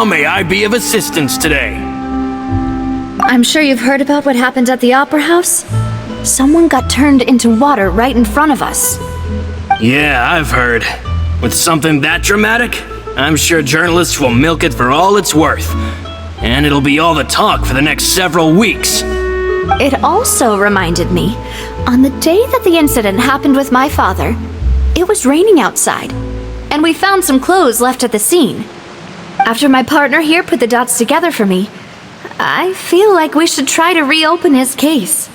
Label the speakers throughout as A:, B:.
A: How may I be of assistance today?
B: I'm sure you've heard about what happened at the Opera House. Someone got turned into water right in front of us.
A: Yeah, I've heard. With something that dramatic, I'm sure journalists will milk it for all it's worth. And it'll be all the talk for the next several weeks.
B: It also reminded me, on the day that the incident happened with my father, it was raining outside, and we found some clothes left at the scene. After my partner here put the dots together for me, I feel like we should try to reopen his case.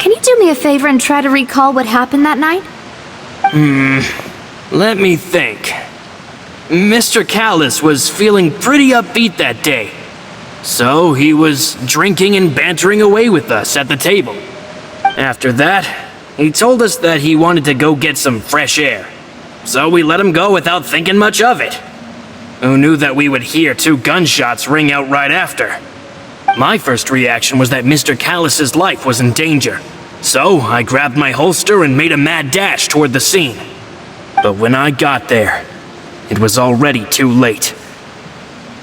B: Can you do me a favor and try to recall what happened that night?
A: Let me think. Mr. Callis was feeling pretty upbeat that day. So he was drinking and bantering away with us at the table. After that, he told us that he wanted to go get some fresh air. So we let him go without thinking much of it. Who knew that we would hear 2 gunshots ring out right after? My first reaction was that Mr. Callis's life was in danger. So I grabbed my holster and made a mad dash toward the scene. But when I got there, it was already too late.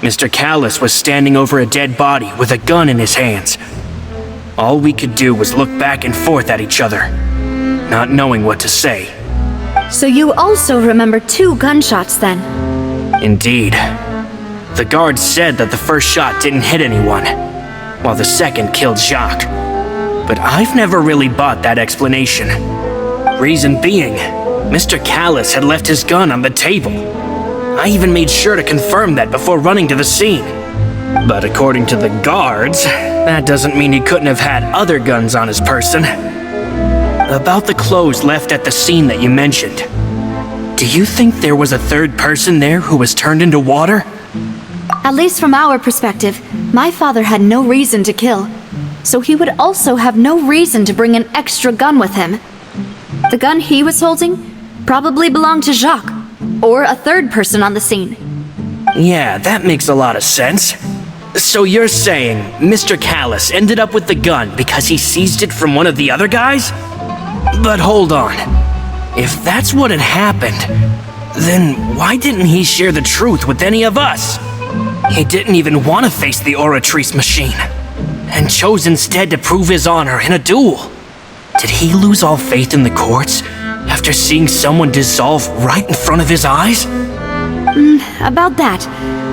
A: Mr. Callis was standing over a dead body with a gun in his hands. All we could do was look back and forth at each other, not knowing what to say.
B: So you also remember 2 gunshots then?
A: Indeed. The guard said that the first shot didn't hit anyone, while the second killed Jacques. But I've never really bought that explanation. Reason being, Mr. Callis had left his gun on the table. I even made sure to confirm that before running to the scene. But according to the guards, that doesn't mean he couldn't have had other guns on his person. About the clothes left at the scene that you mentioned, do you think there was a third person there who was turned into water?
B: At least from our perspective, my father had no reason to kill, so he would also have no reason to bring an extra gun with him. The gun he was holding probably belonged to Jacques, or a third person on the scene.
A: Yeah, that makes a lot of sense. So you're saying Mr. Callis ended up with the gun because he seized it from one of the other guys? But hold on. If that's what had happened, then why didn't he share the truth with any of us? He didn't even want to face the Oratrice machine, and chose instead to prove his honor in a duel. Did he lose all faith in the courts after seeing someone dissolve right in front of his eyes?
B: About that,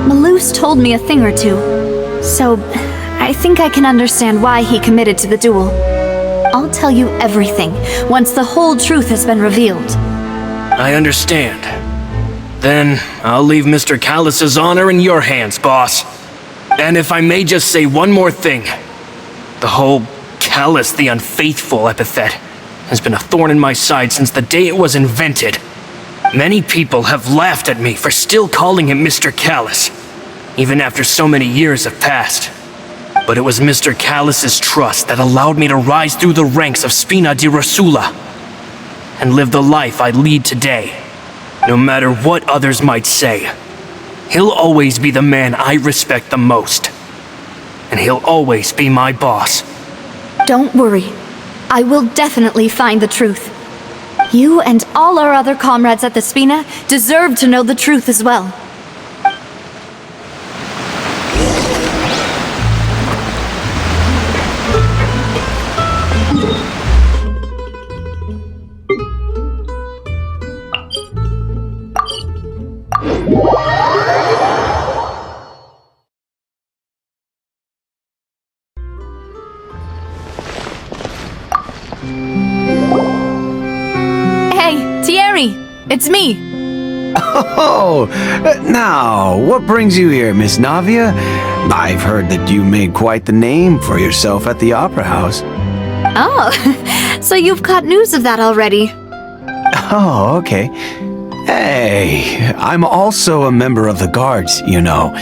B: Malouse told me a thing or two, so I think I can understand why he committed to the duel. I'll tell you everything once the whole truth has been revealed.
A: I understand. Then I'll leave Mr. Callis's honor in your hands, boss. And if I may just say one more thing, the whole Callis the Unfaithful epithet has been a thorn in my side since the day it was invented. Many people have laughed at me for still calling him Mr. Callis, even after so many years have passed. But it was Mr. Callis's trust that allowed me to rise through the ranks of Spina di Rosula and live the life I lead today. No matter what others might say, he'll always be the man I respect the most. And he'll always be my boss.
B: Don't worry. I will definitely find the truth. You and all our other comrades at the Spina deserve to know the truth as well. Hey, Thierry! It's me!
C: Oh, now, what brings you here, Miss Navia? I've heard that you made quite the name for yourself at the Opera House.
B: Oh, so you've caught news of that already.
C: Oh, okay. Hey, I'm also a member of the guards, you know.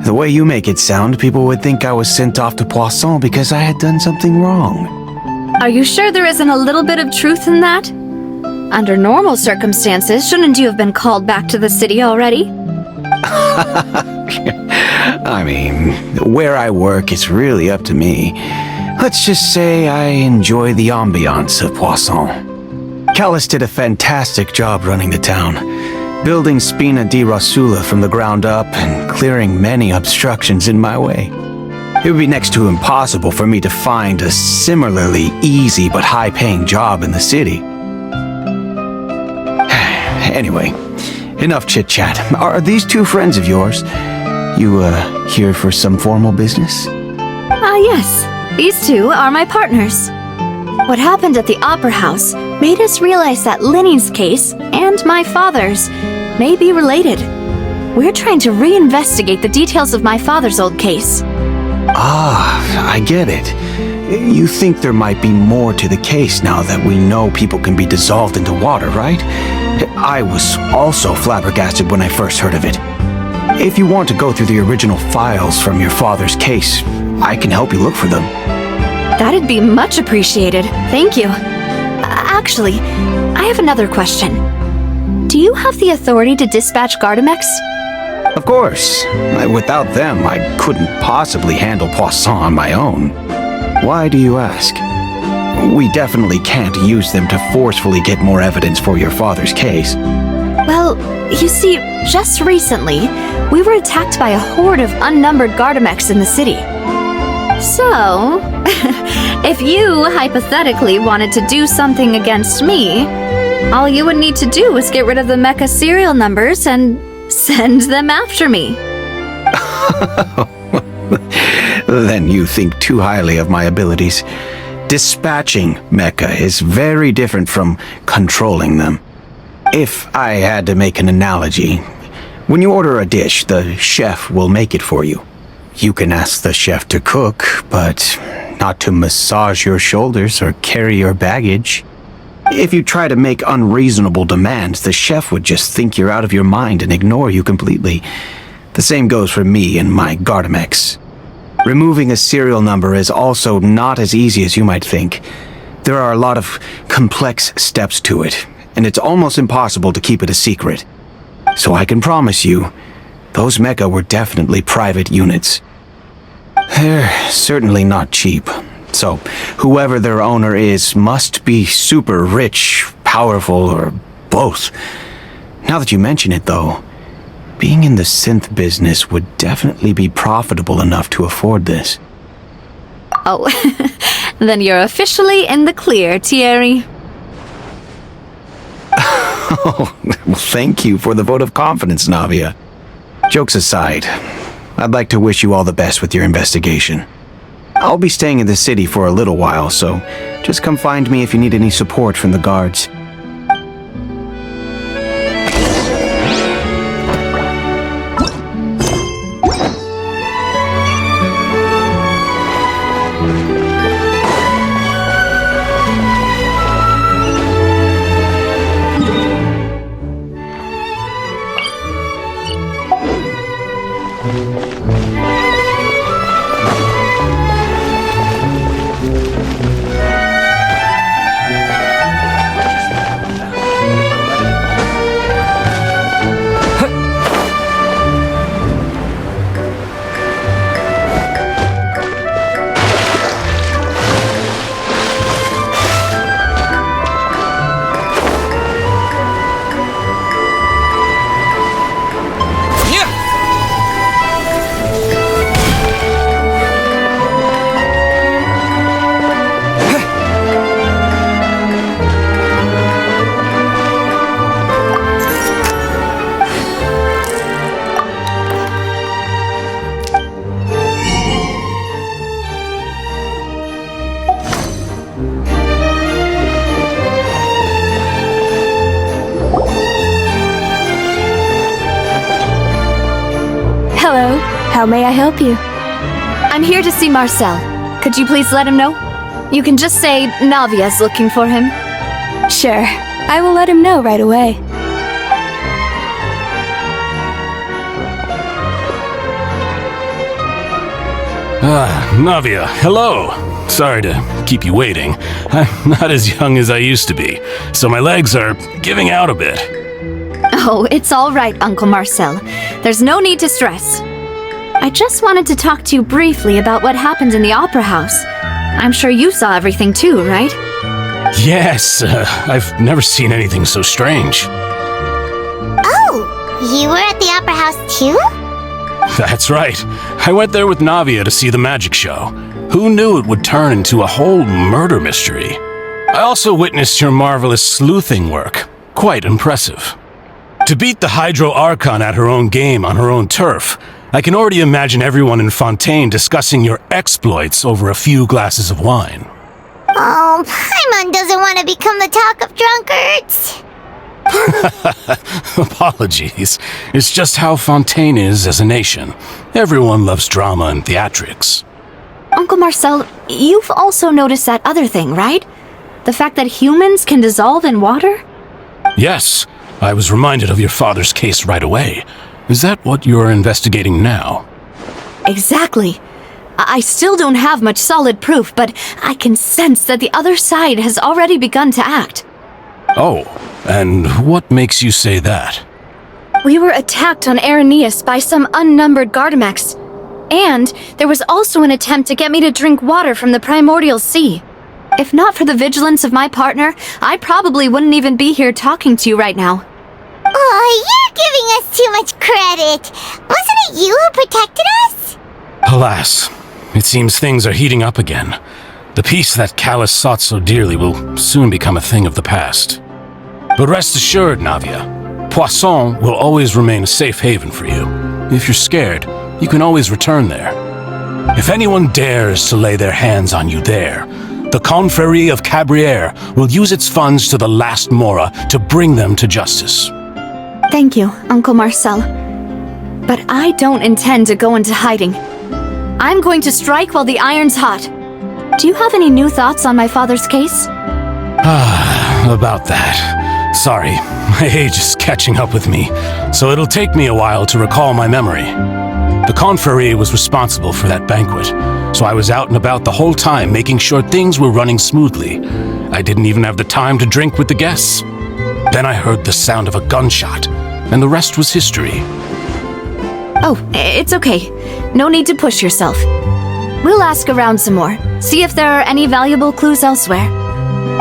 C: The way you make it sound, people would think I was sent off to Poisson because I had done something wrong.
B: Are you sure there isn't a little bit of truth in that? Under normal circumstances, shouldn't you have been called back to the city already?
C: I mean, where I work, it's really up to me. Let's just say I enjoy the ambiance of Poisson. Callis did a fantastic job running the town. building Spina di Rosula from the ground up and clearing many obstructions in my way. It would be next to impossible for me to find a similarly easy but high-paying job in the city. Anyway, enough chit-chat. Are these two friends of yours? You, here for some formal business?
B: Yes. These two are my partners. What happened at the Opera House made us realize that Linny's case and my father's may be related. We're trying to reinvestigate the details of my father's old case.
C: Ah, I get it. You think there might be more to the case now that we know people can be dissolved into water, right? I was also flabbergasted when I first heard of it. If you want to go through the original files from your father's case, I can help you look for them.
B: That'd be much appreciated. Thank you. Actually, I have another question. Do you have the authority to dispatch Gardamex?
C: Of course. Without them, I couldn't possibly handle Poisson on my own. Why do you ask? We definitely can't use them to forcefully get more evidence for your father's case.
B: Well, you see, just recently, we were attacked by a horde of unnumbered Gardamex in the city. So, if you hypothetically wanted to do something against me, all you would need to do is get rid of the mecha serial numbers and send them after me.
C: Then you think too highly of my abilities. Dispatching mecha is very different from controlling them. If I had to make an analogy, when you order a dish, the chef will make it for you. You can ask the chef to cook, but not to massage your shoulders or carry your baggage. If you try to make unreasonable demands, the chef would just think you're out of your mind and ignore you completely. The same goes for me and my Gardamex. Removing a serial number is also not as easy as you might think. There are a lot of complex steps to it, and it's almost impossible to keep it a secret. So I can promise you, those mecha were definitely private units. They're certainly not cheap. So, whoever their owner is must be super rich, powerful, or both. Now that you mention it, though, being in the synth business would definitely be profitable enough to afford this.
B: Oh, then you're officially in the clear, Thierry.
C: Oh, well, thank you for the vote of confidence, Navia. Jokes aside, I'd like to wish you all the best with your investigation. I'll be staying in the city for a little while, so just come find me if you need any support from the guards.
B: Hello, how may I help you? I'm here to see Marcel. Could you please let him know? You can just say Navia's looking for him.
D: Sure, I will let him know right away.
E: Navia, hello. Sorry to keep you waiting. I'm not as young as I used to be, so my legs are giving out a bit.
B: Oh, it's all right, Uncle Marcel. There's no need to stress. I just wanted to talk to you briefly about what happened in the Opera House. I'm sure you saw everything too, right?
E: Yes, I've never seen anything so strange.
F: Oh, You were at the Opera House too?
E: That's right. I went there with Navia to see the magic show. Who knew it would turn into a whole murder mystery? I also witnessed your marvelous sleuthing work. Quite impressive. To beat the Hydro Archon at her own game on her own turf, I can already imagine everyone in Fontaine discussing your exploits over a few glasses of wine.
F: Oh, Paimon doesn't want to become the talk of drunkards.
E: Apologies. It's just how Fontaine is as a nation. Everyone loves drama and theatrics.
B: Uncle Marcel, you've also noticed that other thing, right? The fact that humans can dissolve in water?
E: Yes, I was reminded of your father's case right away. Is that what you're investigating now?
B: Exactly. I still don't have much solid proof, but I can sense that the other side has already begun to act.
E: Oh, and what makes you say that?
B: We were attacked on Araneus by some unnumbered Gardamex. And there was also an attempt to get me to drink water from the primordial sea. If not for the vigilance of my partner, I probably wouldn't even be here talking to you right now.
F: Oh, you're giving us too much credit. Wasn't it you who protected us?
E: Alas, it seems things are heating up again. The peace that Callus sought so dearly will soon become a thing of the past. But rest assured, Navia, Poisson will always remain a safe haven for you. If you're scared, you can always return there. If anyone dares to lay their hands on you there, the Confrérie of Cabrières will use its funds to the last Mora to bring them to justice.
B: Thank you, Uncle Marcel. But I don't intend to go into hiding. I'm going to strike while the iron's hot. Do you have any new thoughts on my father's case?
E: About that. Sorry, my age is catching up with me, so it'll take me a while to recall my memory. The Confrérie was responsible for that banquet, so I was out and about the whole time making sure things were running smoothly. I didn't even have the time to drink with the guests. Then I heard the sound of a gunshot, and the rest was history.
B: Oh, it's okay. No need to push yourself. We'll ask around some more, see if there are any valuable clues elsewhere.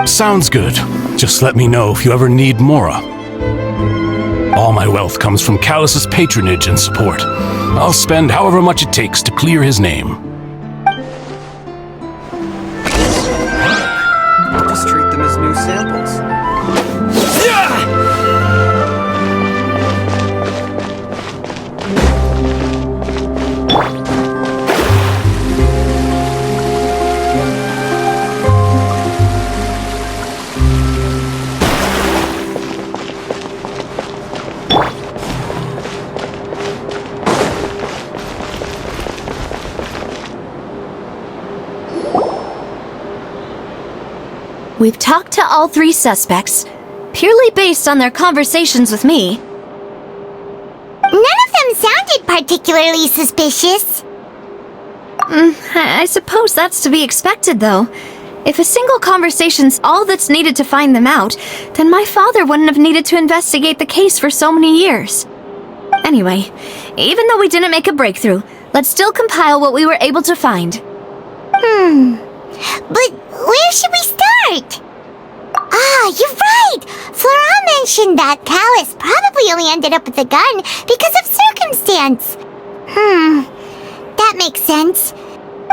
E: Sounds good. Just let me know if you ever need Mora. All my wealth comes from Callus's patronage and support. I'll spend however much it takes to clear his name.
C: Just treat them as new samples.
B: We've talked to all three suspects, purely based on their conversations with me.
F: None of them sounded particularly suspicious.
B: I suppose that's to be expected, though. If a single conversation's all that's needed to find them out, then my father wouldn't have needed to investigate the case for so many years. Anyway, even though we didn't make a breakthrough, let's still compile what we were able to find.
F: But where should we start? Ah, you're right! Florent mentioned that Callus probably only ended up with the gun because of circumstance. That makes sense.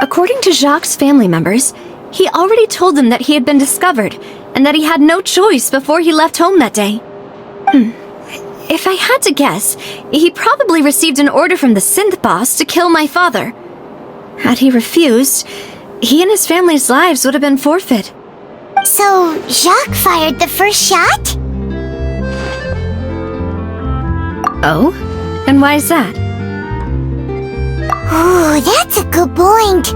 B: According to Jacques' family members, he already told them that he had been discovered and that he had no choice before he left home that day. If I had to guess, he probably received an order from the synth boss to kill my father. Had he refused, he and his family's lives would have been forfeit.
F: So, Jacques fired the first shot?
B: Oh? And why is that?
F: Ooh, that's a good point.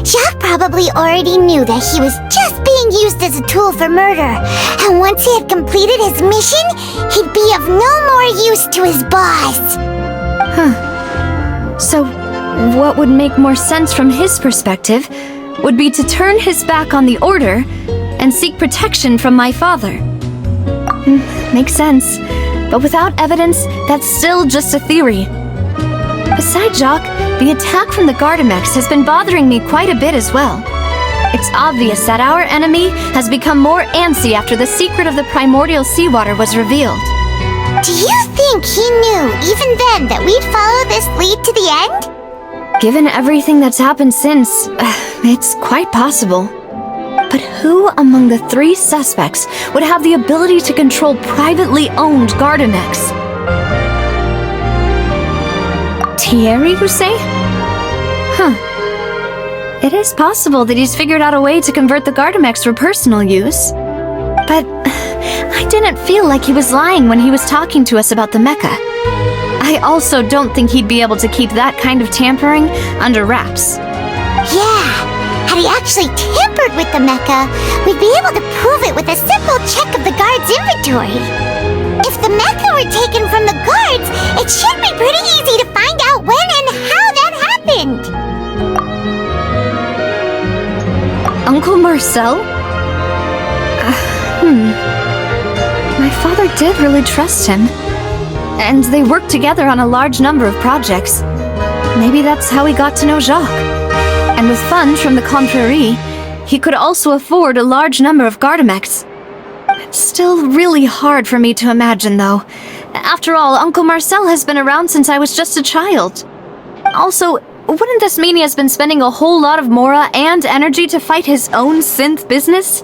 F: Jacques probably already knew that he was just being used as a tool for murder. And once he had completed his mission, he'd be of no more use to his boss.
B: So, what would make more sense from his perspective would be to turn his back on the order and seek protection from my father. Makes sense. But without evidence, that's still just a theory. Besides Jacques, the attack from the Gardamex has been bothering me quite a bit as well. It's obvious that our enemy has become more antsy after the secret of the primordial seawater was revealed.
F: Do you think he knew even then that we'd follow this lead to the end?
B: Given everything that's happened since, it's quite possible. But who among the 3 suspects would have the ability to control privately owned Gardenex? Thierry, you say? Huh. It is possible that he's figured out a way to convert the Gardemex for personal use. But I didn't feel like he was lying when he was talking to us about the mecha. I also don't think he'd be able to keep that kind of tampering under wraps.
F: Yeah, had he actually tampered with the mecha, we'd be able to prove it with a simple check of the guard's inventory. If the mecha were taken from the guards, it should be pretty easy to find out when and how that happened.
B: Uncle Marcel? My father did really trust him. And they worked together on a large number of projects. Maybe that's how he got to know Jacques. And with funds from the Confrérie, he could also afford a large number of Gardemex. It's still really hard for me to imagine, though. After all, Uncle Marcel has been around since I was just a child. Also, wouldn't this mean he has been spending a whole lot of mora and energy to fight his own synth business?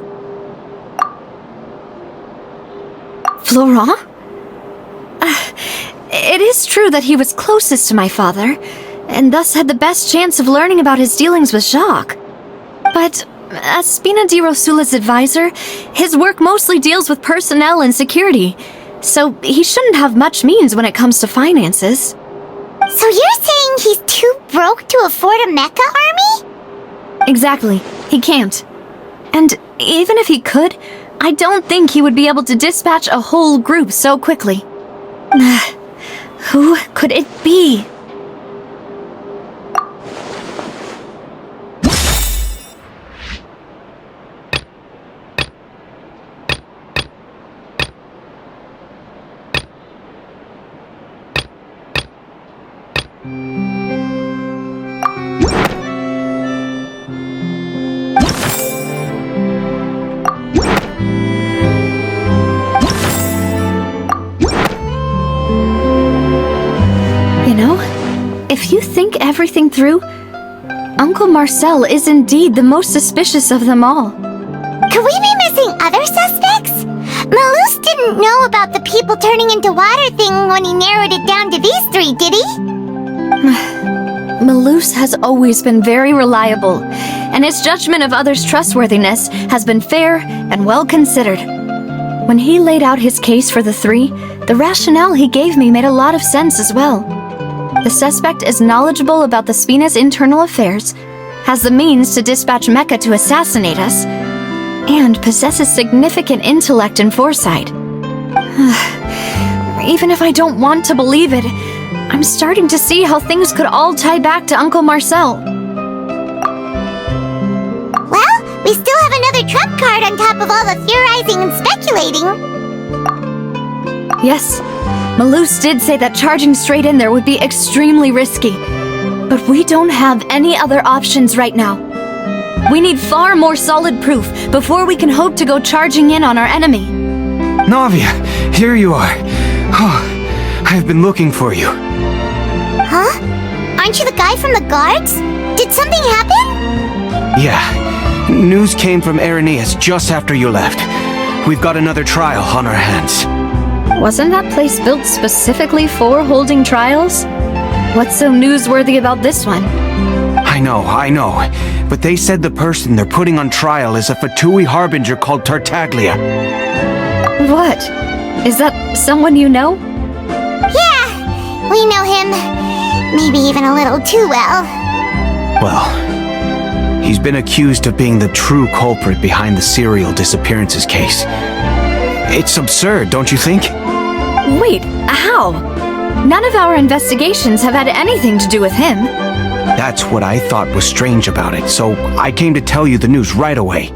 B: Florent? It is true that he was closest to my father, and thus had the best chance of learning about his dealings with Jacques. But as Spina di Rosula's advisor, his work mostly deals with personnel and security, so he shouldn't have much means when it comes to finances.
F: So you're saying he's too broke to afford a mecha army?
B: Exactly. He can't. And even if he could, I don't think he would be able to dispatch a whole group so quickly. Who could it be? If you think everything through, Uncle Marcel is indeed the most suspicious of them all.
F: Could we be missing other suspects? Malus didn't know about the people turning into water thing when he narrowed it down to these 3, did he?
B: Malus has always been very reliable, and his judgment of others' trustworthiness has been fair and well considered. When he laid out his case for the 3, the rationale he gave me made a lot of sense as well. The suspect is knowledgeable about the Spina's internal affairs, has the means to dispatch Mecha to assassinate us, and possesses significant intellect and foresight. Even if I don't want to believe it, I'm starting to see how things could all tie back to Uncle Marcel.
F: Well, we still have another trump card on top of all the theorizing and speculating.
B: Yes, Malus did say that charging straight in there would be extremely risky. But we don't have any other options right now. We need far more solid proof before we can hope to go charging in on our enemy.
C: Navia, here you are. Oh, I've been looking for you.
F: Huh? Aren't you the guy from the guards? Did something happen?
C: Yeah. News came from Irenaeus just after you left. We've got another trial on our hands.
B: Wasn't that place built specifically for holding trials? What's so newsworthy about this one?
C: I know. But they said the person they're putting on trial is a Fatui harbinger called Tartaglia.
B: What? Is that someone you know?
F: Yeah, we know him. Maybe even a little too well.
C: Well, he's been accused of being the true culprit behind the serial disappearances case. It's absurd, don't you think?
B: Wait, how? None of our investigations have had anything to do with him.
C: That's what I thought was strange about it, so I came to tell you the news right away.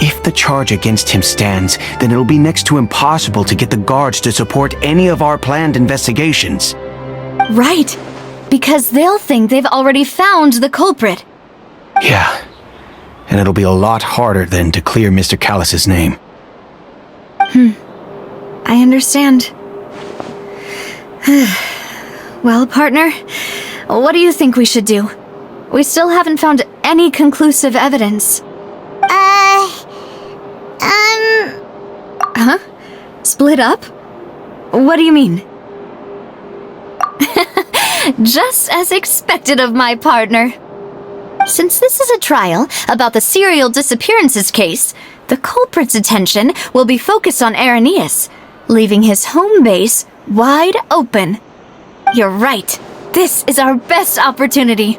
C: If the charge against him stands, then it'll be next to impossible to get the guards to support any of our planned investigations.
B: Right, because they'll think they've already found the culprit.
C: Yeah, and it'll be a lot harder then to clear Mr. Callus's name.
B: I understand. Well, partner, what do you think we should do? We still haven't found any conclusive evidence. Huh? Split up? What do you mean? Just as expected of my partner. Since this is a trial about the serial disappearances case, the culprit's attention will be focused on Irenaeus, leaving his home base wide open. You're right. This is our best opportunity.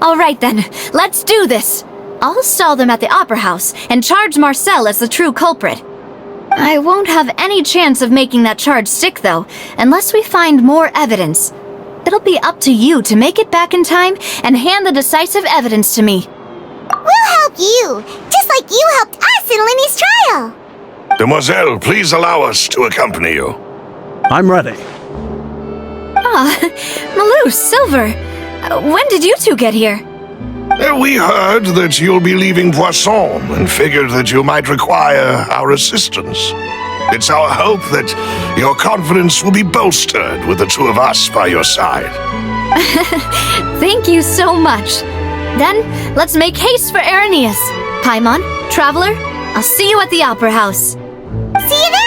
B: All right then, let's do this. I'll stall them at the Opera House and charge Marcel as the true culprit. I won't have any chance of making that charge stick, though, unless we find more evidence. It'll be up to you to make it back in time and hand the decisive evidence to me.
F: We'll help you, just like you helped us in Linny's trial.
G: Demoiselle, please allow us to accompany you.
H: I'm ready.
B: Malou, Silver, when did you two get here?
G: We heard that you'll be leaving Poisson and figured that you might require our assistance. It's our hope that your confidence will be bolstered with the two of us by your side.
B: Thank you so much. Then, let's make haste for Irenaeus. Paimon, Traveler, I'll see you at the Opera House.
F: See you then!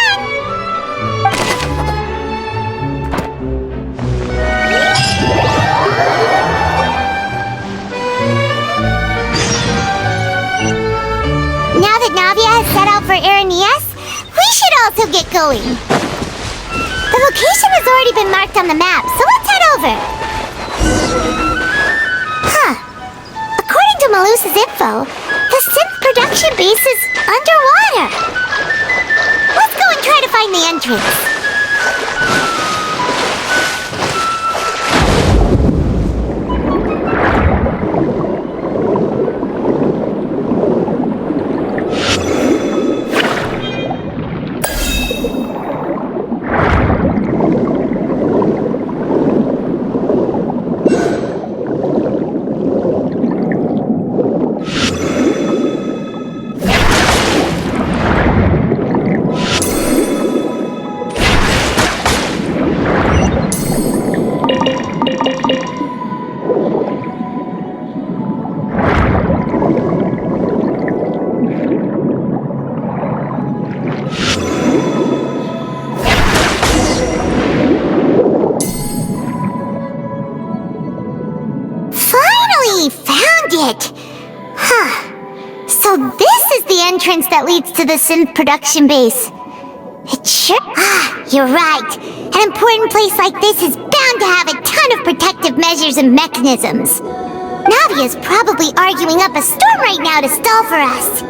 F: Now that Navia has set out for Irenaeus, we should also get going. The location has already been marked on the map, so let's head over. Huh. According to Malus's info, the synth production base is underwater. Let's go and try to find the entrance. Entrance that leads to the synth production base. It sure... you're right. An important place like this is bound to have a ton of protective measures and mechanisms. Navia's probably arguing up a storm right now to stall for us.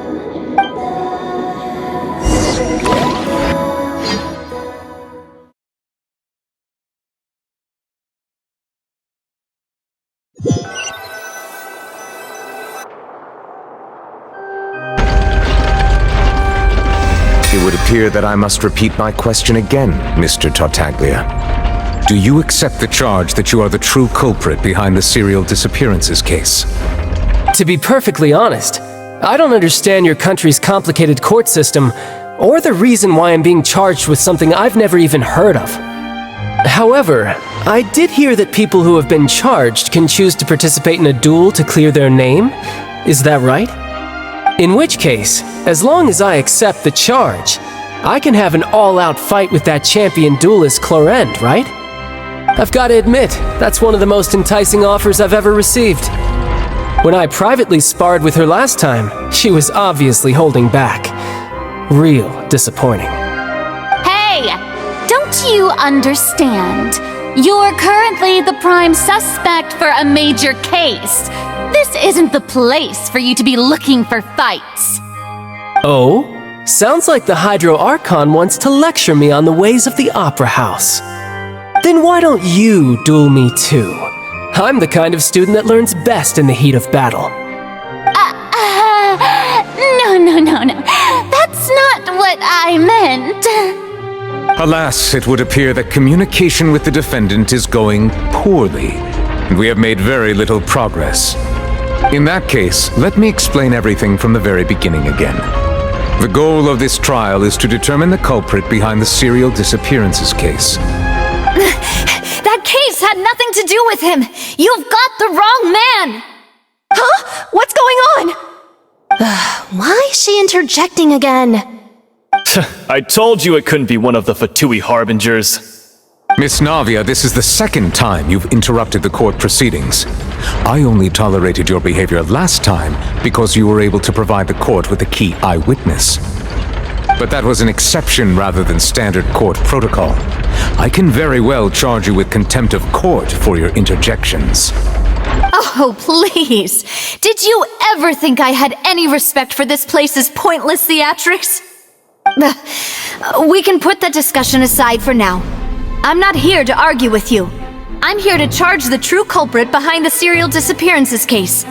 I: It would appear that I must repeat my question again, Mr. Tartaglia. Do you accept the charge that you are the true culprit behind the serial disappearances case?
J: To be perfectly honest, I don't understand your country's complicated court system, or the reason why I'm being charged with something I've never even heard of. However, I did hear that people who have been charged can choose to participate in a duel to clear their name. Is that right? In which case, as long as I accept the charge, I can have an all-out fight with that champion duelist Clorend, right? I've got to admit, that's one of the most enticing offers I've ever received. When I privately sparred with her last time, she was obviously holding back. Real disappointing.
K: Hey! Don't you understand? You're currently the prime suspect for a major case. This isn't the place for you to be looking for fights.
J: Oh? Sounds like the Hydro Archon wants to lecture me on the ways of the Opera House. Then why don't you duel me too? I'm the kind of student that learns best in the heat of battle.
K: No. That's not what I meant.
I: Alas, it would appear that communication with the defendant is going poorly, and we have made very little progress. In that case, let me explain everything from the very beginning again. The goal of this trial is to determine the culprit behind the serial disappearances case.
B: had nothing to do with him! You've got the wrong man!
H: Huh? What's going on? Why is she interjecting again?
L: I told you it couldn't be one of the Fatui harbingers.
I: Miss Navia, this is the second time you've interrupted the court proceedings. I only tolerated your behavior last time because you were able to provide the court with a key eyewitness. But that was an exception rather than standard court protocol. I can very well charge you with contempt of court for your interjections.
B: Oh, please! Did you ever think I had any respect for this place's pointless theatrics? We can put that discussion aside for now. I'm not here to argue with you. I'm here to charge the true culprit behind the serial disappearances case.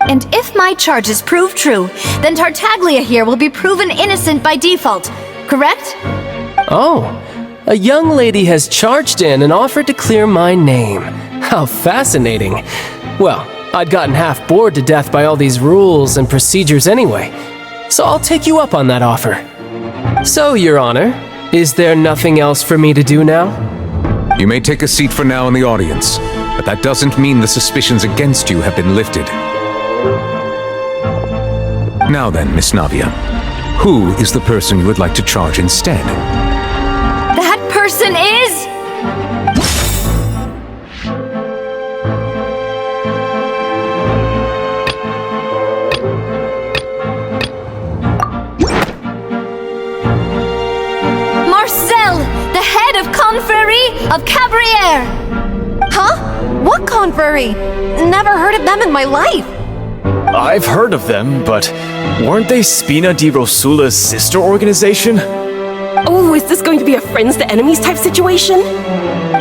B: And if my charges prove true, then Tartaglia here will be proven innocent by default, correct?
J: Oh, a young lady has charged in and offered to clear my name. How fascinating. Well, I'd gotten half bored to death by all these rules and procedures anyway, so I'll take you up on that offer. So, Your Honor, is there nothing else for me to do now?
I: You may take a seat for now in the audience, but that doesn't mean the suspicions against you have been lifted. Now then, Miss Navia, who is the person you would like to charge instead?
B: That person is... Marcel, the head of Confrérie of Cabrières!
H: Huh? What confrérie? Never heard of them in my life.
L: I've heard of them, but weren't they Spina di Rosula's sister organization?
H: Oh, is this going to be a friends to enemies type situation?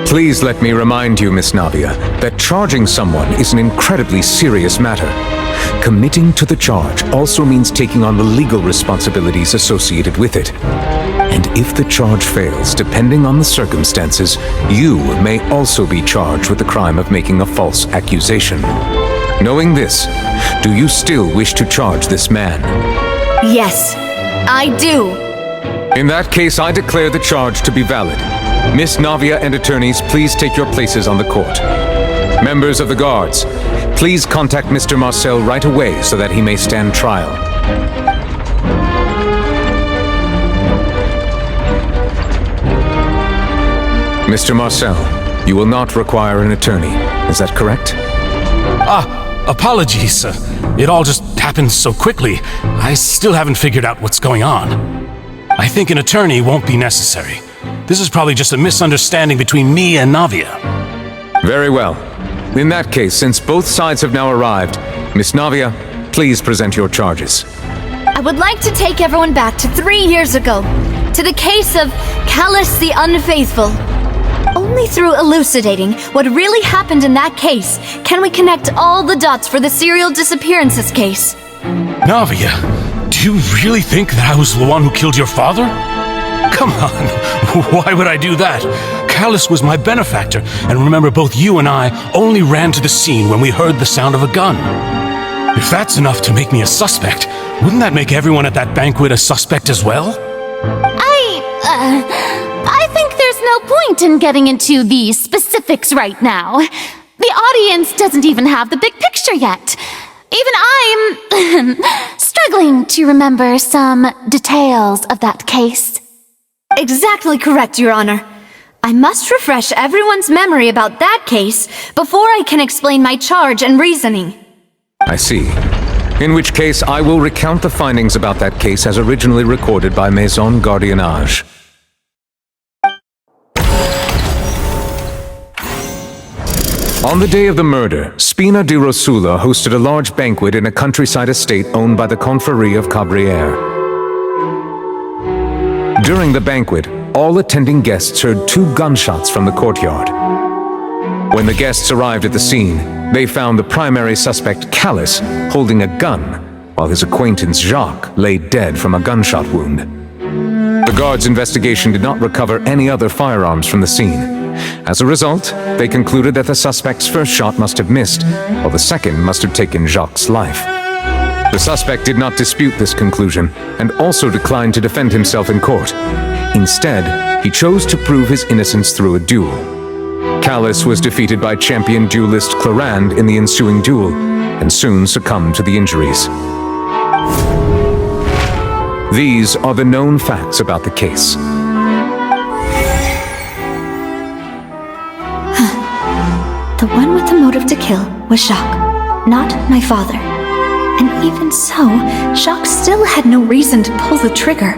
I: Please let me remind you, Miss Navia, that charging someone is an incredibly serious matter. Committing to the charge also means taking on the legal responsibilities associated with it. And if the charge fails, depending on the circumstances, you may also be charged with the crime of making a false accusation. Knowing this, do you still wish to charge this man?
B: Yes, I do.
I: In that case, I declare the charge to be valid. Miss Navia and attorneys, please take your places on the court. Members of the guards, please contact Mr. Marcel right away so that he may stand trial. Mr. Marcel, you will not require an attorney. Is that correct?
E: Apologies, sir. It all just happened so quickly. I still haven't figured out what's going on. I think an attorney won't be necessary. This is probably just a misunderstanding between me and Navia.
I: Very well. In that case, since both sides have now arrived, Miss Navia, please present your charges.
B: I would like to take everyone back to 3 years ago, to the case of Callus the Unfaithful. Only through elucidating what really happened in that case can we connect all the dots for the serial disappearances case.
E: Navia, do you really think that I was the one who killed your father? Come on, why would I do that? Callus was my benefactor, and remember, both you and I only ran to the scene when we heard the sound of a gun. If that's enough to make me a suspect, wouldn't that make everyone at that banquet a suspect as well?
K: I think there's no point in getting into the specifics right now. The audience doesn't even have the big picture yet. Even I'm struggling to remember some details of that case.
B: Exactly correct, Your Honor. I must refresh everyone's memory about that case before I can explain my charge and reasoning.
I: I see. In which case, I will recount the findings about that case as originally recorded by Maison Gardiennage. On the day of the murder, Spina di Rosula hosted a large banquet in a countryside estate owned by the Confrérie of Cabrières. During the banquet, all attending guests heard 2 gunshots from the courtyard. When the guests arrived at the scene, they found the primary suspect, Callus, holding a gun, while his acquaintance, Jacques, lay dead from a gunshot wound. The guards' investigation did not recover any other firearms from the scene. As a result, they concluded that the suspect's first shot must have missed, while the second must have taken Jacques' life. The suspect did not dispute this conclusion, and also declined to defend himself in court. Instead, he chose to prove his innocence through a duel. Callus was defeated by champion duelist Clarand in the ensuing duel, and soon succumbed to the injuries. These are the known facts about the case.
B: The one with the motive to kill was Jacques, not my father. And even so, Jacques still had no reason to pull the trigger.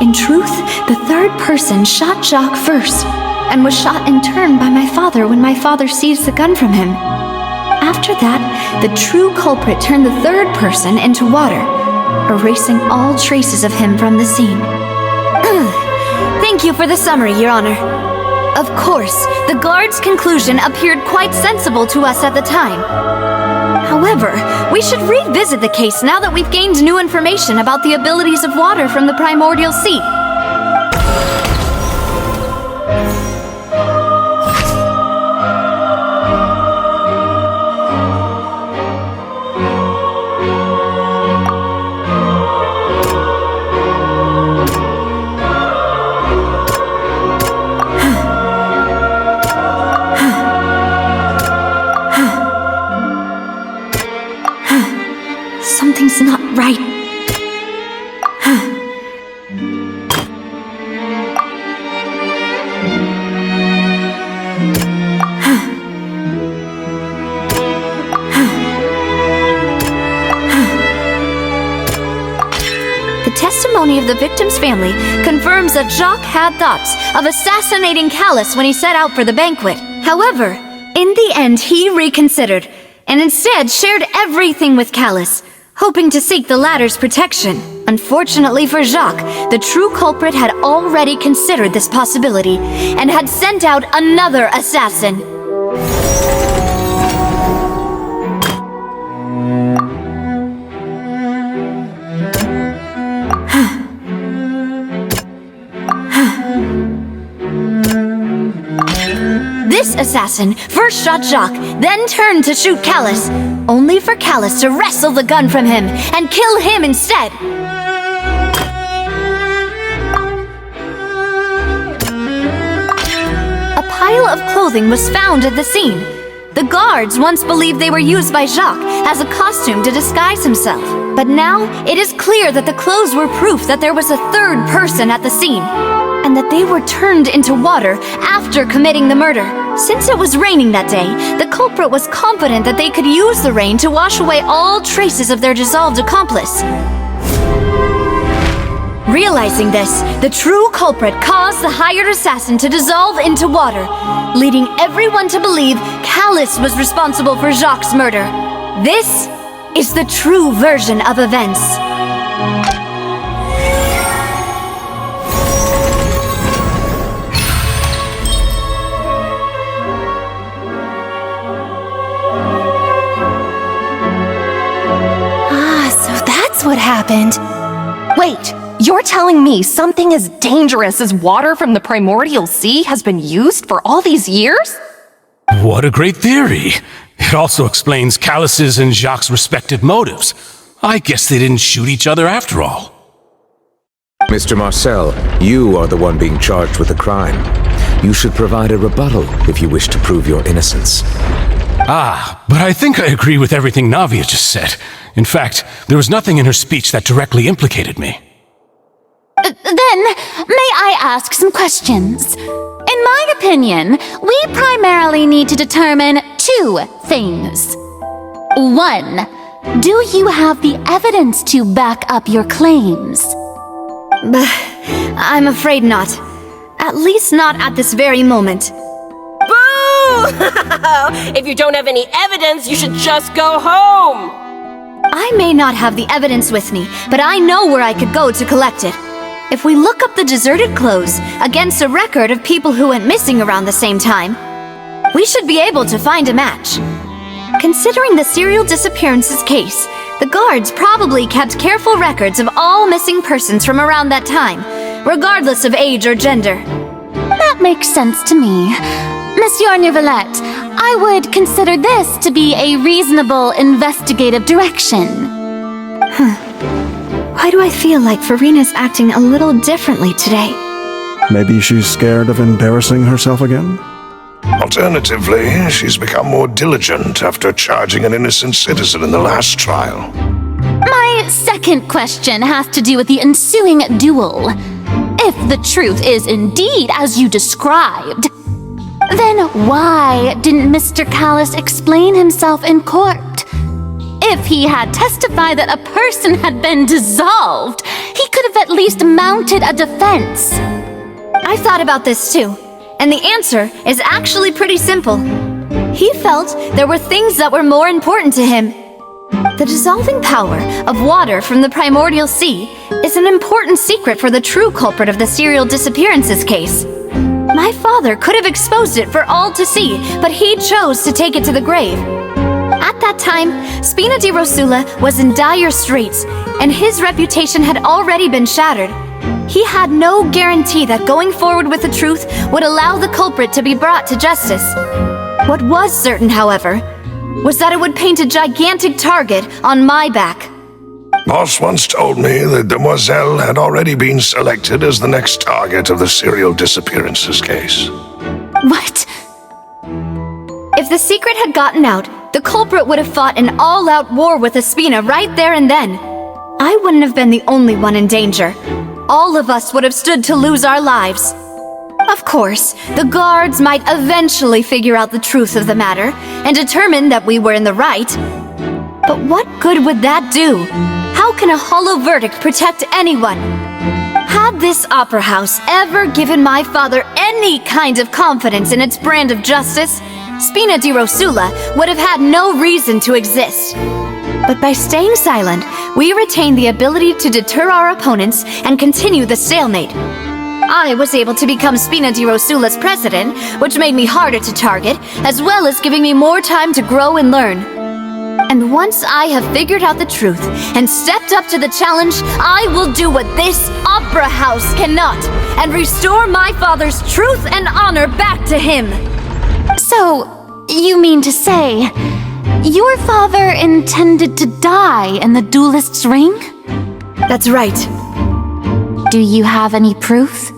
B: In truth, the third person shot Jacques first, and was shot in turn by my father when my father seized the gun from him. After that, the true culprit turned the third person into water, erasing all traces of him from the scene. Thank you for the summary, Your Honor. Of course, the guard's conclusion appeared quite sensible to us at the time. However, we should revisit the case now that we've gained new information about the abilities of water from the primordial sea. Something's not right. The testimony of the victim's family confirms that Jacques had thoughts of assassinating Callus when he set out for the banquet. However, in the end he reconsidered, and instead shared everything with Callus, hoping to seek the latter's protection. Unfortunately for Jacques, the true culprit had already considered this possibility, and had sent out another assassin. This assassin first shot Jacques, then turned to shoot Callus, only for Callus to wrestle the gun from him and kill him instead. A pile of clothing was found at the scene. The guards once believed they were used by Jacques as a costume to disguise himself. But now it is clear that the clothes were proof that there was a third person at the scene, and that they were turned into water after committing the murder. Since it was raining that day, the culprit was confident that they could use the rain to wash away all traces of their dissolved accomplice. Realizing this, the true culprit caused the hired assassin to dissolve into water, leading everyone to believe Callus was responsible for Jacques' murder. This is the true version of events.
H: What happened? Wait, you're telling me something as dangerous as water from the primordial sea has been used for all these years?
E: What a great theory! It also explains Callus's and Jacques' respective motives. I guess they didn't shoot each other after all.
I: Mr. Marcel, you are the one being charged with the crime. You should provide a rebuttal if you wish to prove your innocence.
E: But I think I agree with everything Navia just said. In fact, there was nothing in her speech that directly implicated me.
K: Then, may I ask some questions? In my opinion, we primarily need to determine two things. One, do you have the evidence to back up your claims?
B: I'm afraid not. At least not at this very moment.
M: Boo! If you don't have any evidence, you should just go home!
B: I may not have the evidence with me, but I know where I could go to collect it. If we look up the deserted clothes against a record of people who went missing around the same time, we should be able to find a match. Considering the serial disappearances case, the guards probably kept careful records of all missing persons from around that time, regardless of age or gender.
K: That makes sense to me. Monsieur Neuvillette, I would consider this to be a reasonable investigative direction.
B: Why do I feel like Farina's acting a little differently today?
N: Maybe she's scared of embarrassing herself again?
G: Alternatively, she's become more diligent after charging an innocent citizen in the last trial.
K: My second question has to do with the ensuing duel. If the truth is indeed as you described, then why didn't Mr. Callus explain himself in court? If he had testified that a person had been dissolved, he could have at least mounted a defense.
B: I thought about this too, and the answer is actually pretty simple. He felt there were things that were more important to him. The dissolving power of water from the primordial sea is an important secret for the true culprit of the serial disappearances case. My father could have exposed it for all to see, but he chose to take it to the grave. At that time, Spina di Rosula was in dire straits, and his reputation had already been shattered. He had no guarantee that going forward with the truth would allow the culprit to be brought to justice. What was certain, however, was that it would paint a gigantic target on my back.
G: Boss once told me that Demoiselle had already been selected as the next target of the serial disappearances case.
K: What?
B: If the secret had gotten out, the culprit would have fought an all-out war with Espina right there and then. I wouldn't have been the only one in danger. All of us would have stood to lose our lives. Of course, the guards might eventually figure out the truth of the matter and determine that we were in the right. But what good would that do? How can a hollow verdict protect anyone? Had this opera house ever given my father any kind of confidence in its brand of justice, Spina di Rosula would have had no reason to exist. But by staying silent, we retain the ability to deter our opponents and continue the stalemate. I was able to become Spina di Rosula's president, which made me harder to target, as well as giving me more time to grow and learn. And once I have figured out the truth and stepped up to the challenge, I will do what this opera house cannot, and restore my father's truth and honor back to him.
K: So, you mean to say, your father intended to die in the duelist's ring?
B: That's right.
K: Do you have any proof?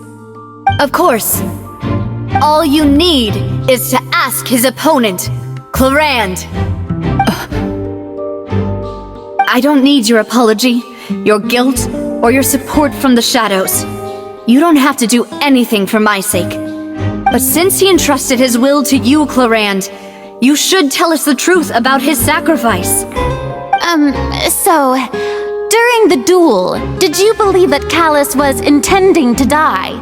B: Of course. All you need is to ask his opponent, Clarand. I don't need your apology, your guilt, or your support from the shadows. You don't have to do anything for my sake. But since he entrusted his will to you, Clarand, you should tell us the truth about his sacrifice.
K: So, during the duel, did you believe that Callus was intending to die?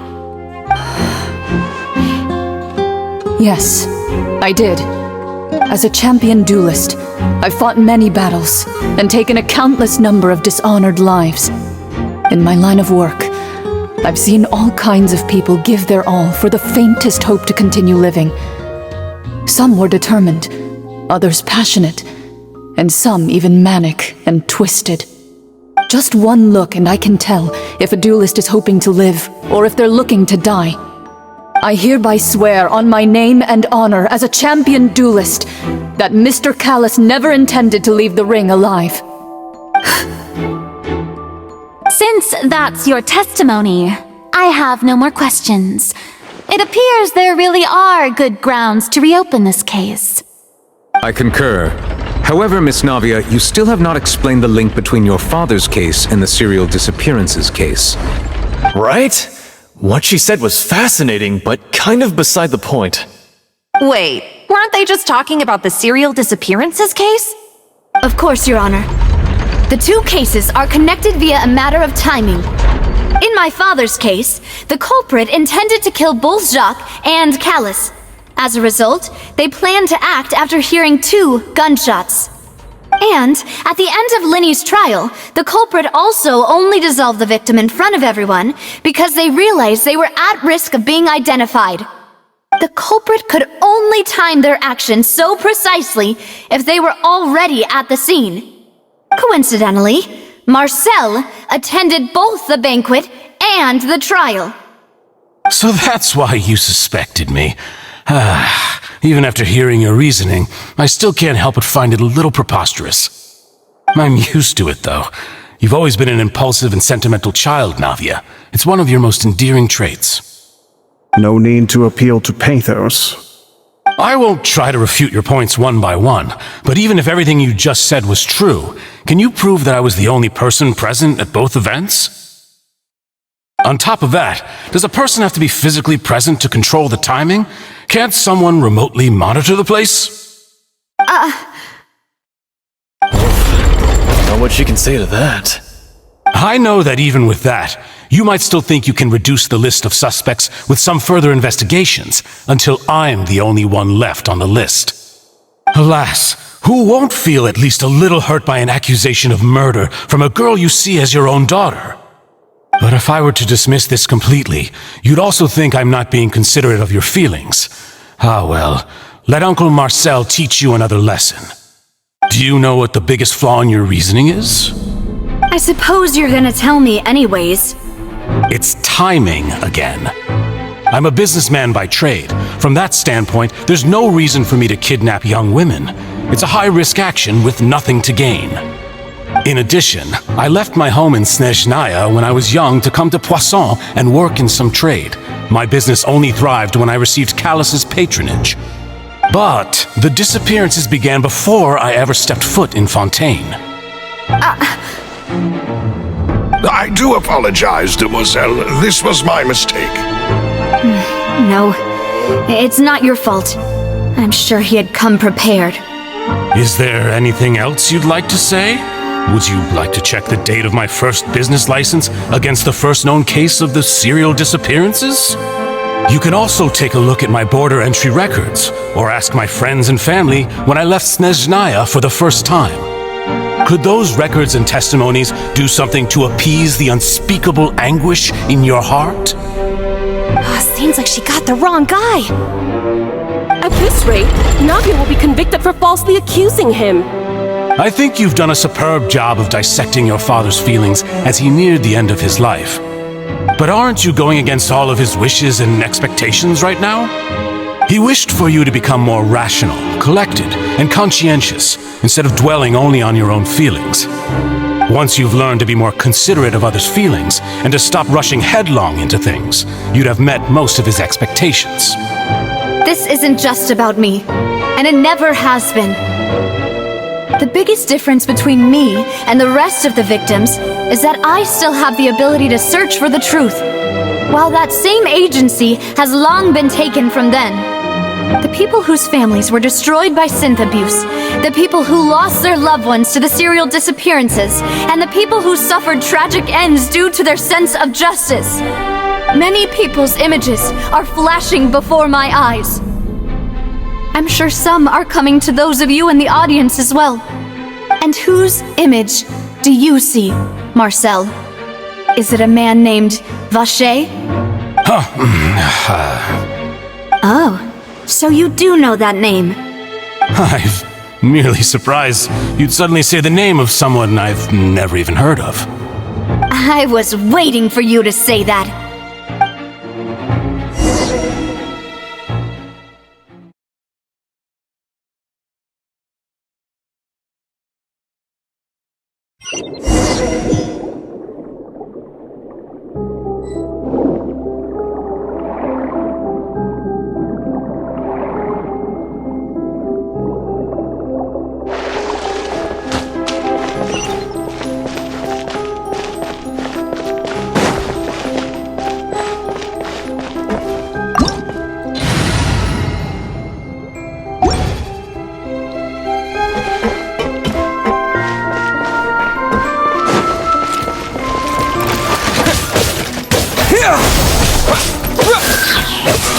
N: Yes, I did. As a champion duelist, I've fought many battles and taken a countless number of dishonored lives. In my line of work, I've seen all kinds of people give their all for the faintest hope to continue living. Some were determined, others passionate, and some even manic and twisted. Just one look and I can tell if a duelist is hoping to live or if they're looking to die. I hereby swear on my name and honor as a champion duelist that Mr. Callus never intended to leave the ring alive.
K: Since that's your testimony, I have no more questions. It appears there really are good grounds to reopen this case.
I: I concur. However, Miss Navia, you still have not explained the link between your father's case and the serial disappearances case.
L: Right? What she said was fascinating, but kind of beside the point.
H: Wait, weren't they just talking about the serial disappearances case?
B: Of course, Your Honor. The two cases are connected via a matter of timing. In my father's case, the culprit intended to kill both Jacques and Callus. As a result, they planned to act after hearing 2 gunshots. And at the end of Linny's trial, the culprit also only dissolved the victim in front of everyone because they realized they were at risk of being identified. The culprit could only time their actions so precisely if they were already at the scene. Coincidentally, Marcel attended both the banquet and the trial.
E: So that's why you suspected me. Even after hearing your reasoning, I still can't help but find it a little preposterous. I'm used to it, though. You've always been an impulsive and sentimental child, Navia. It's one of your most endearing traits.
O: No need to appeal to pathos.
E: I won't try to refute your points one by one, but even if everything you just said was true, can you prove that I was the only person present at both events? On top of that, does a person have to be physically present to control the timing? Can't someone remotely monitor the place?
L: Not much you can say to that.
E: I know that even with that, you might still think you can reduce the list of suspects with some further investigations until I'm the only one left on the list. Alas, who won't feel at least a little hurt by an accusation of murder from a girl you see as your own daughter? But if I were to dismiss this completely, you'd also think I'm not being considerate of your feelings. Ah well, let Uncle Marcel teach you another lesson. Do you know what the biggest flaw in your reasoning is?
B: I suppose you're gonna tell me anyways.
E: It's timing again. I'm a businessman by trade. From that standpoint, there's no reason for me to kidnap young women. It's a high-risk action with nothing to gain. In addition, I left my home in Snezhnaya when I was young to come to Poisson and work in some trade. My business only thrived when I received Callus's patronage. But the disappearances began before I ever stepped foot in Fontaine.
G: I do apologize, demoiselle. This was my mistake.
B: No, it's not your fault. I'm sure he had come prepared.
E: Is there anything else you'd like to say? Would you like to check the date of my first business license against the first known case of the serial disappearances? You can also take a look at my border entry records, or ask my friends and family when I left Snezhnaya for the first time. Could those records and testimonies do something to appease the unspeakable anguish in your heart?
H: Seems like she got the wrong guy.
M: At this rate, Navia will be convicted for falsely accusing him.
E: I think you've done a superb job of dissecting your father's feelings as he neared the end of his life. But aren't you going against all of his wishes and expectations right now? He wished for you to become more rational, collected, and conscientious, instead of dwelling only on your own feelings. Once you've learned to be more considerate of others' feelings, and to stop rushing headlong into things, you'd have met most of his expectations.
B: This isn't just about me, and it never has been. The biggest difference between me and the rest of the victims is that I still have the ability to search for the truth, while that same agency has long been taken from them. The people whose families were destroyed by synth abuse, the people who lost their loved ones to the serial disappearances, and the people who suffered tragic ends due to their sense of justice. Many people's images are flashing before my eyes. I'm sure some are coming to those of you in the audience as well. And whose image do you see, Marcel? Is it a man named Vacher? Oh, so you do know that name.
E: I'm merely surprised you'd suddenly say the name of someone I've never even heard of.
B: I was waiting for you to say that.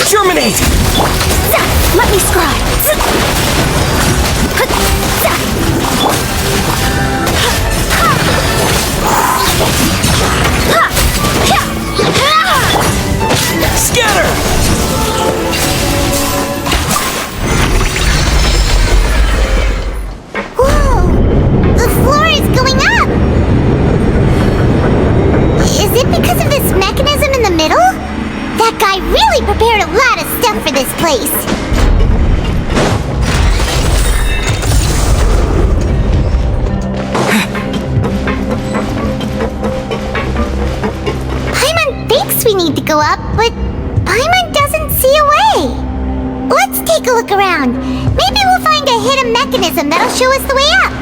M: Terminate!
F: Let me scribe.
M: Scatter!
F: Whoa! The floor is going up! Is it because of this mechanism in the middle? That guy really prepared a lot of stuff for this place. Paimon thinks we need to go up, but Paimon doesn't see a way. Let's take take a look around. Maybe we'll find a hidden mechanism that'll show us the way up.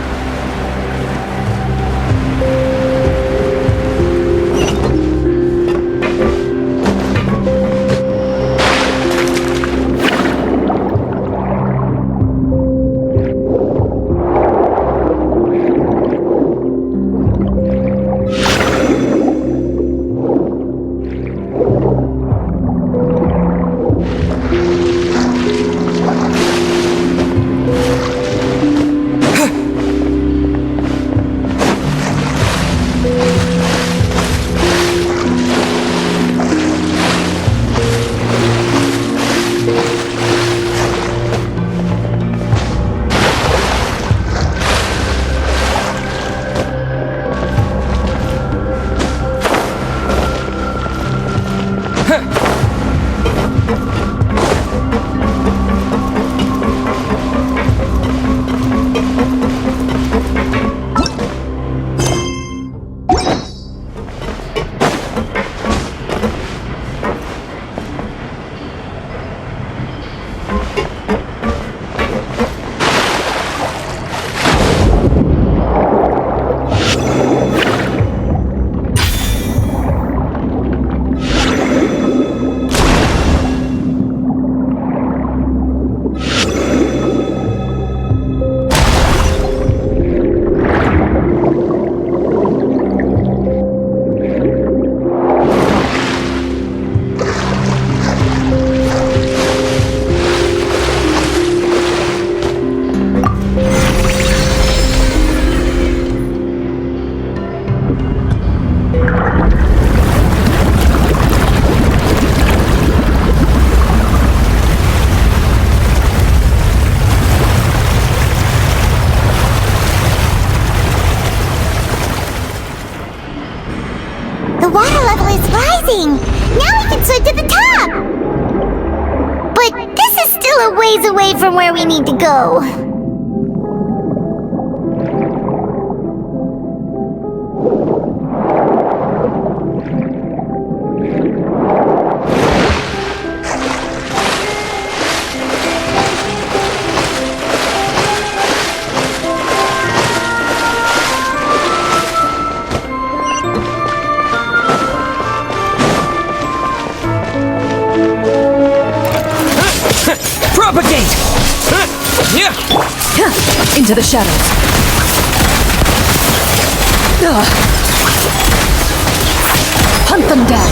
F: The water level is rising! Now we can swim to the top! But this is still a ways away from where we need to go.
J: Propagate!
N: Into the shadows. Hunt them down.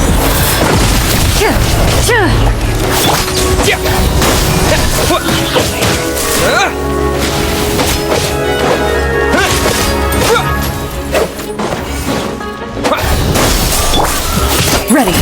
N: Ready.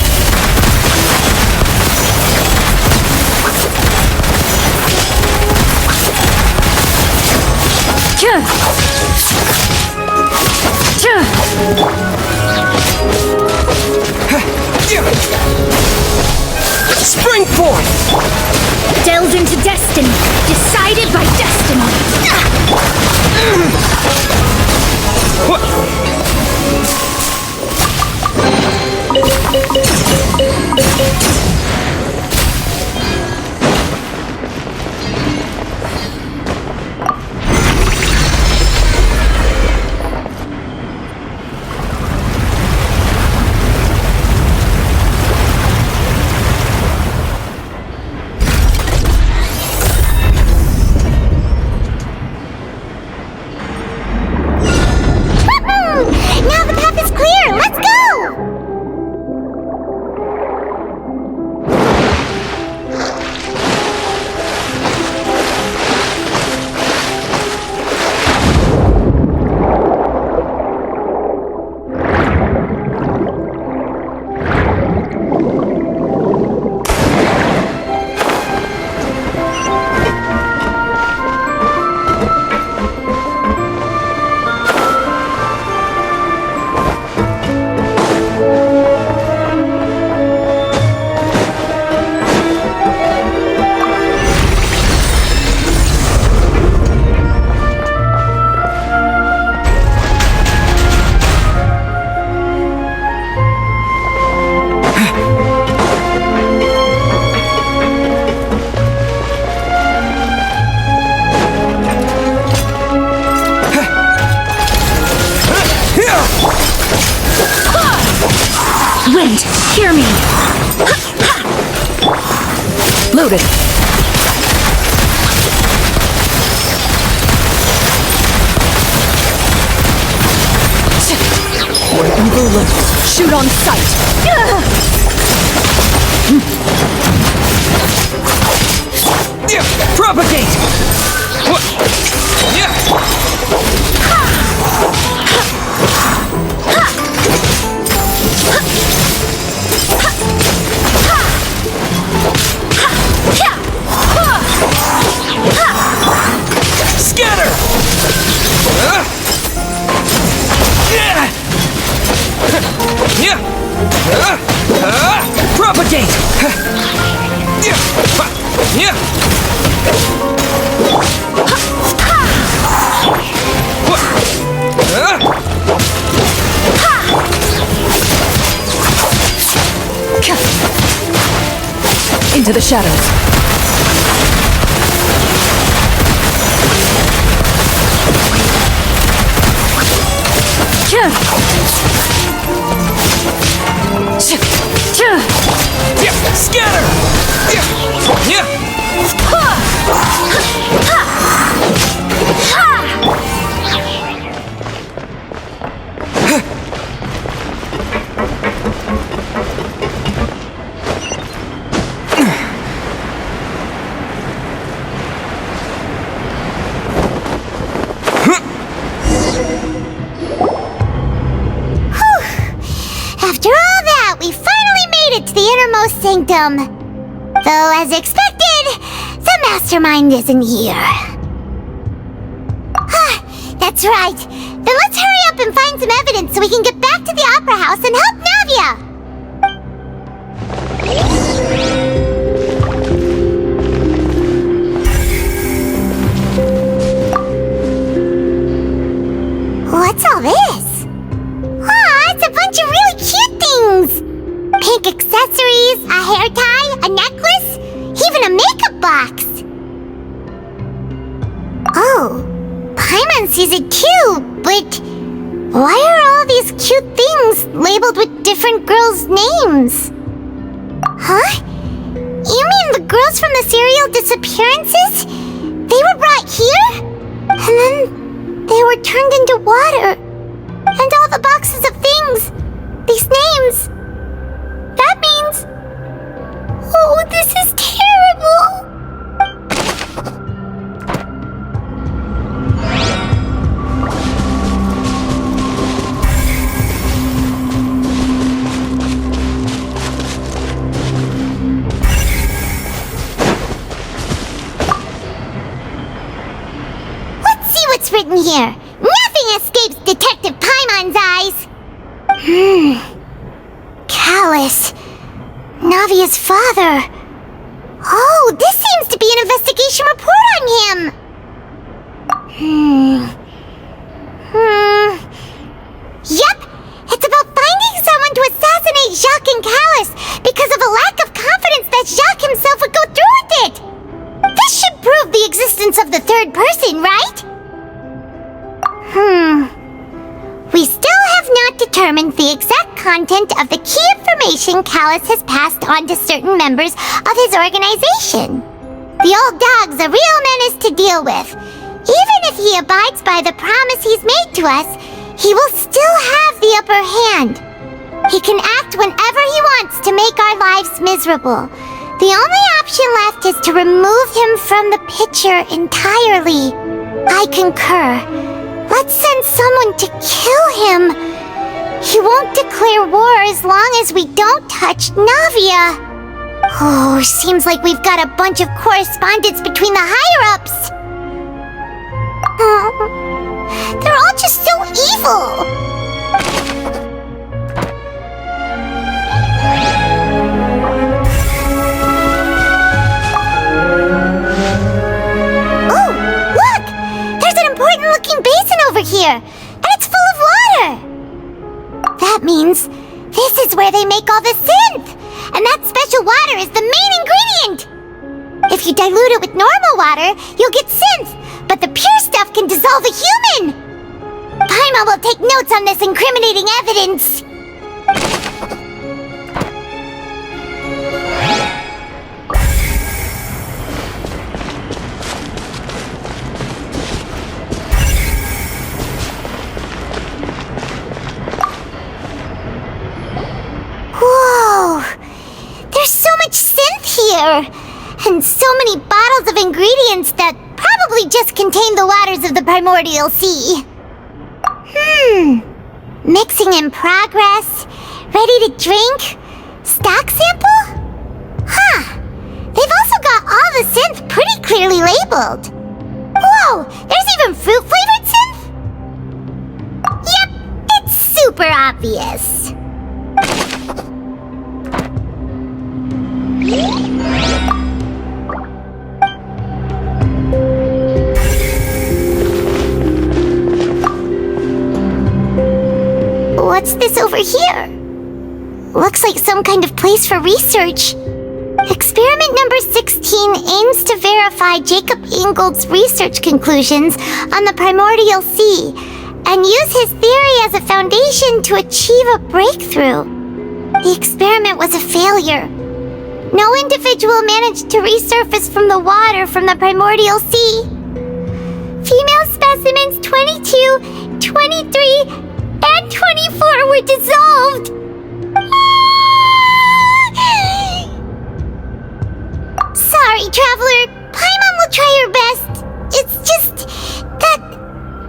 J: Springboard!
B: Delve into destiny, decided by destiny.
N: Noted. Where evil lurks, shoot on sight.
J: Propagate! Scatter! Propagate!
N: Into the shadows.
J: Scatter!
F: After all that, we finally made it to the innermost sanctum. Though, as expected, the mastermind isn't here. That's right. Then let's hurry up and find some evidence so we can get back to the Opera House and help Navia! What's all this? It's a bunch of really cute things! Pink accessories, a hair tie, a necklace, even a makeup box! Oh, Paimon sees it too, but why are all these cute things labeled with different girls' names? Huh? You mean the girls from the serial disappearances? They were brought here? And then they were turned into water. And all the boxes of things, these names. That means... Oh, this is terrible! Let's see what's written here. Nothing escapes Detective Paimon's eyes. Callus. Navia's father. Oh, this seems to be an investigation report on him. Yep, it's about finding someone to assassinate Jacques and Callus because of a lack of confidence that Jacques himself would go through with it. This should prove the existence of the third person, right? We still have not determined the exact content of the key information Callus has passed on to certain members of his organization. The old dog's a real menace to deal with. Even if he abides by the promise he's made to us, he will still have the upper hand. He can act whenever he wants to make our lives miserable. The only option left is to remove him from the picture entirely. I concur. Let's send someone to kill him. He won't declare war as long as we don't touch Navia. Oh, seems like we've got a bunch of correspondence between the higher-ups. They're all just so evil. Oh, look! There's an important-looking basin over here, and it's full of water. That means this is where they make all the synth, and that special water is the main ingredient. If you dilute it with normal water, you'll get synth, but the pure stuff can dissolve a human. Paimon will take notes on this incriminating evidence. contains so many bottles of ingredients that probably just contain the waters of the primordial sea. Mixing in progress, ready to drink, stock sample? Huh. They've also got all the synth pretty clearly labeled. Whoa, there's even fruit-flavored synth? Yep, it's super obvious. What's this over here? Looks like some kind of place for research. Experiment number 16 aims to verify Jacob Ingold's research conclusions on the primordial sea and use his theory as a foundation to achieve a breakthrough. The experiment was a failure. No individual managed to resurface from the water from the primordial sea. Female specimens 22, 23, and 24 were dissolved. Sorry, Traveler. Paimon will try her best. It's just that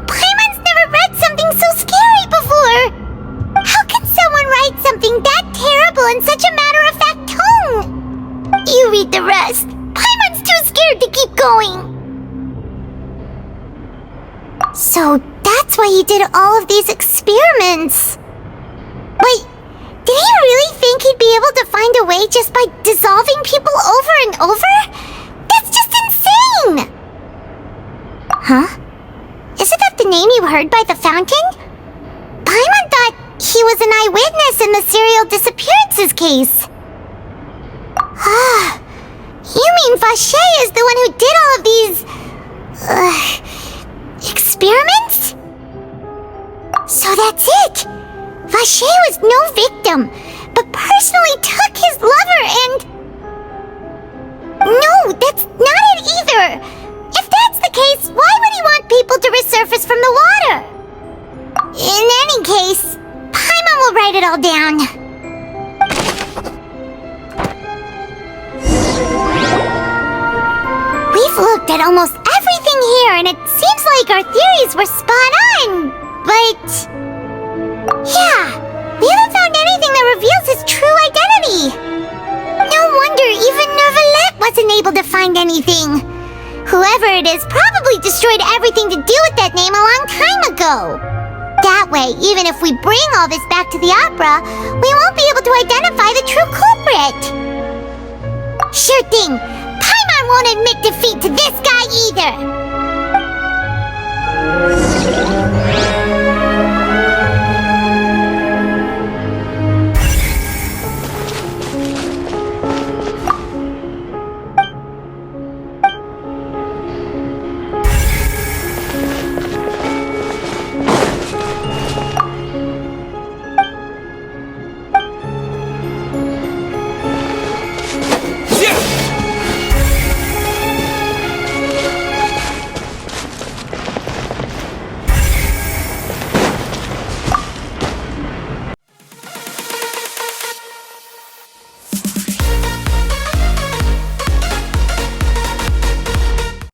F: Paimon's never read something so scary before. How can someone write something that terrible in such a matter-of-fact tone? You read the rest. Paimon's too scared to keep going. So that's why he did all of these experiments. Wait, did he really think he'd be able to find a way just by dissolving people over and over? That's just insane! Huh? Isn't that the name you heard by the fountain? Paimon thought he was an eyewitness in the serial disappearances case. Ah, you mean Vache is the one who did all of these... experiments? So that's it! Vache was no victim, but personally took his lover and... No, that's not it either! If that's the case, why would he want people to resurface from the water? In any case, Paimon will write it all down. We've looked at almost everything here, and it seems like our theories were spot on, but... Yeah, we haven't found anything that reveals his true identity. No wonder even Nervalette wasn't able to find anything. Whoever it is probably destroyed everything to do with that name a long time ago. That way, even if we bring all this back to the opera, we won't be able to identify the true culprit. Sure thing. Paimon won't admit defeat to this guy either.